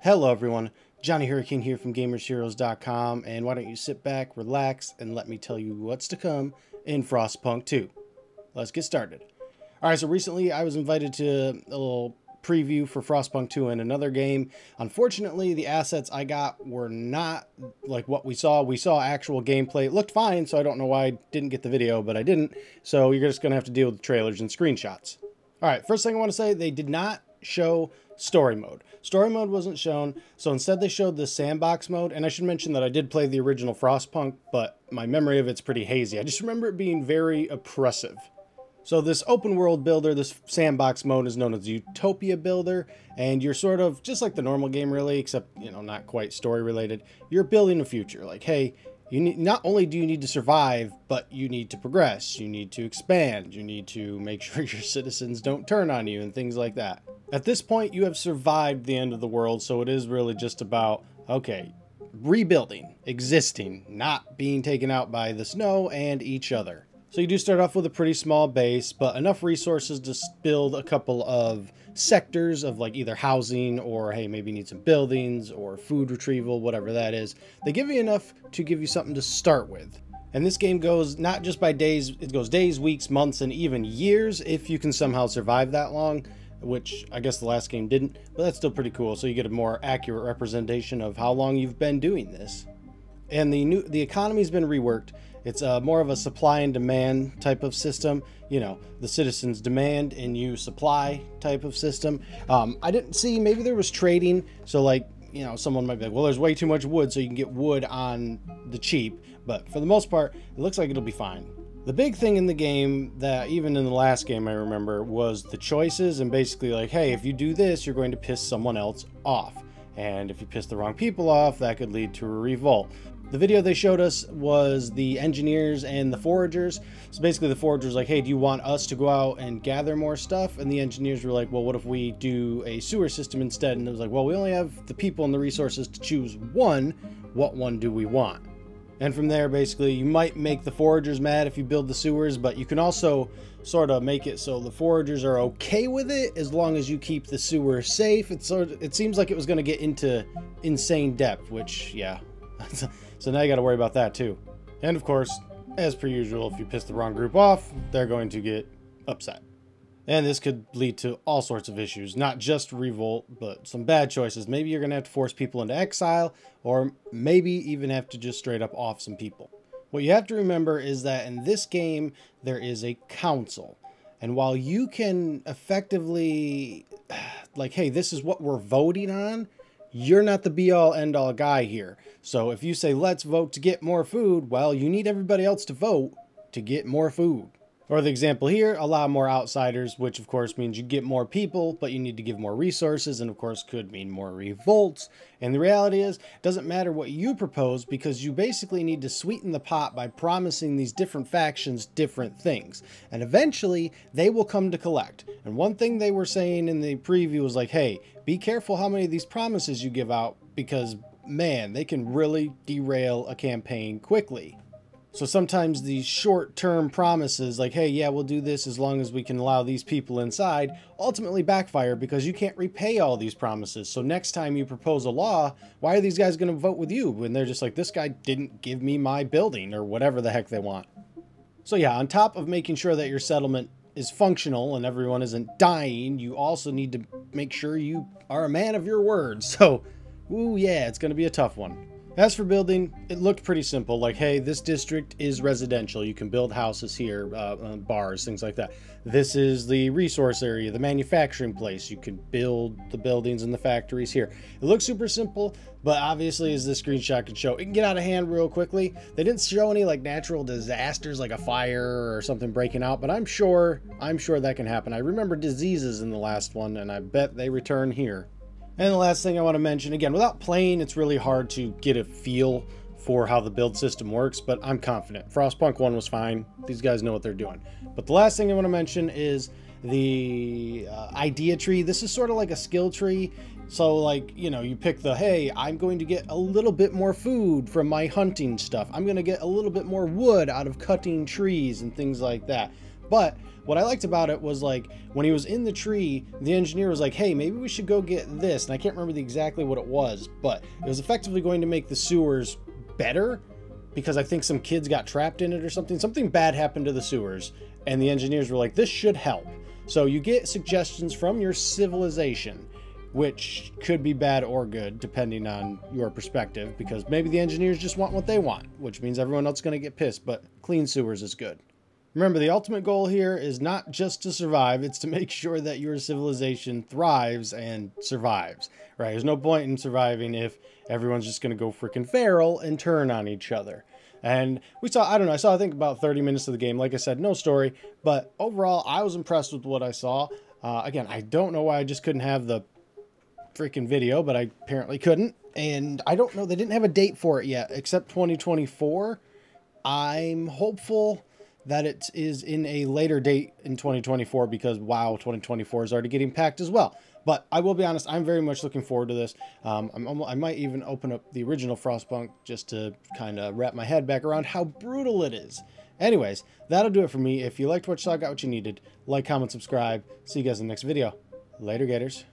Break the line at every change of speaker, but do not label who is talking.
Hello everyone, Johnny Hurricane here from GamersHeroes.com, and why don't you sit back, relax, and let me tell you what's to come in Frostpunk 2. Let's get started. Alright, so recently I was invited to a little preview for Frostpunk 2 in another game. Unfortunately, the assets I got were not like what we saw. We saw actual gameplay. It looked fine, so I don't know why I didn't get the video, but I didn't. So you're just going to have to deal with the trailers and screenshots. Alright, first thing I want to say, they did not show story mode. Story mode wasn't shown, so instead they showed the sandbox mode, and I should mention that I did play the original Frostpunk, but my memory of it's pretty hazy. I just remember it being very oppressive. So this open world builder, this sandbox mode is known as Utopia Builder, and you're sort of just like the normal game really, except, you know, not quite story related. You're building a future. Like, hey, you need, not only do you need to survive, but you need to progress, you need to expand, you need to make sure your citizens don't turn on you and things like that. At this point, you have survived the end of the world, so it is really just about, okay, rebuilding, existing, not being taken out by the snow and each other. So you do start off with a pretty small base, but enough resources to build a couple of sectors of like either housing or, hey, maybe you need some buildings or food retrieval, whatever that is. They give you enough to give you something to start with. And this game goes not just by days, it goes days, weeks, months, and even years if you can somehow survive that long, which I guess the last game didn't, but that's still pretty cool. So you get a more accurate representation of how long you've been doing this. And the economy's been reworked. It's more of a supply and demand type of system. You know, the citizens demand and you supply type of system. I didn't see, maybe there was trading. So like, you know, someone might be like, well, there's way too much wood, so you can get wood on the cheap. But for the most part, it looks like it'll be fine. The big thing in the game that even in the last game I remember was the choices, and basically like, hey, if you do this, you're going to piss someone else off. And if you piss the wrong people off, that could lead to a revolt. The video they showed us was the engineers and the foragers. So basically the foragers like, hey, do you want us to go out and gather more stuff? And the engineers were like, well, what if we do a sewer system instead? And it was like, well, we only have the people and the resources to choose one. What one do we want? And from there, basically, you might make the foragers mad if you build the sewers, but you can also sort of make it so the foragers are okay with it as long as you keep the sewer safe. It seems like it was going to get into insane depth, which, yeah. So now you got to worry about that too. And of course, as per usual, if you piss the wrong group off, they're going to get upset. And this could lead to all sorts of issues, not just revolt, but some bad choices. Maybe you're going to have to force people into exile, or maybe even have to just straight up off some people. What you have to remember is that in this game, there is a council. And while you can effectively, like, hey, this is what we're voting on, you're not the be-all, end-all guy here. So if you say, let's vote to get more food, well, you need everybody else to vote to get more food. Or the example here, allow more outsiders, which of course means you get more people, but you need to give more resources, and of course could mean more revolts. And the reality is, it doesn't matter what you propose, because you basically need to sweeten the pot by promising these different factions different things. And eventually, they will come to collect. And one thing they were saying in the preview was like, hey, be careful how many of these promises you give out, because, man, they can really derail a campaign quickly. So sometimes these short-term promises like, hey, yeah, we'll do this as long as we can allow these people inside, ultimately backfire because you can't repay all these promises. So next time you propose a law, why are these guys going to vote with you when they're just like, this guy didn't give me my building or whatever the heck they want? So yeah, on top of making sure that your settlement is functional and everyone isn't dying, you also need to make sure you are a man of your word. So, ooh, yeah, it's going to be a tough one. As for building, it looked pretty simple. Like, hey, this district is residential. You can build houses here, bars, things like that. This is the resource area, the manufacturing place. You can build the buildings and the factories here. It looks super simple, but obviously, as this screenshot can show, it can get out of hand real quickly. They didn't show any like natural disasters like a fire or something breaking out, but I'm sure that can happen. I remember diseases in the last one, and I bet they return here. And the last thing I want to mention, again, without playing, it's really hard to get a feel for how the build system works, but I'm confident. Frostpunk 1 was fine. These guys know what they're doing. But the last thing I want to mention is the idea tree. This is sort of like a skill tree. So like, you know, you pick the, hey, I'm going to get a little bit more food from my hunting stuff. I'm going to get a little bit more wood out of cutting trees and things like that. But what I liked about it was, like, when he was in the tree, the engineer was like, hey, maybe we should go get this. And I can't remember exactly what it was, but it was effectively going to make the sewers better, because I think some kids got trapped in it or something. Something bad happened to the sewers, and the engineers were like, this should help. So you get suggestions from your civilization, which could be bad or good, depending on your perspective, because maybe the engineers just want what they want, which means everyone else is going to get pissed, but clean sewers is good. Remember, the ultimate goal here is not just to survive, it's to make sure that your civilization thrives and survives, right? There's no point in surviving if everyone's just going to go freaking feral and turn on each other. And we saw, I don't know, I think about 30 minutes of the game. Like I said, no story, but overall, I was impressed with what I saw. Again, I don't know why I just couldn't have the freaking video, but I apparently couldn't. And I don't know, they didn't have a date for it yet, except 2024. I'm hopeful that it is in a later date in 2024, because wow, 2024 is already getting packed as well. But I will be honest, I'm very much looking forward to this. I might even open up the original Frostpunk just to kind of wrap my head back around how brutal it is. Anyways, that'll do it for me. If you liked what you saw, got what you needed, like, comment, subscribe. See you guys in the next video. Later, Gators.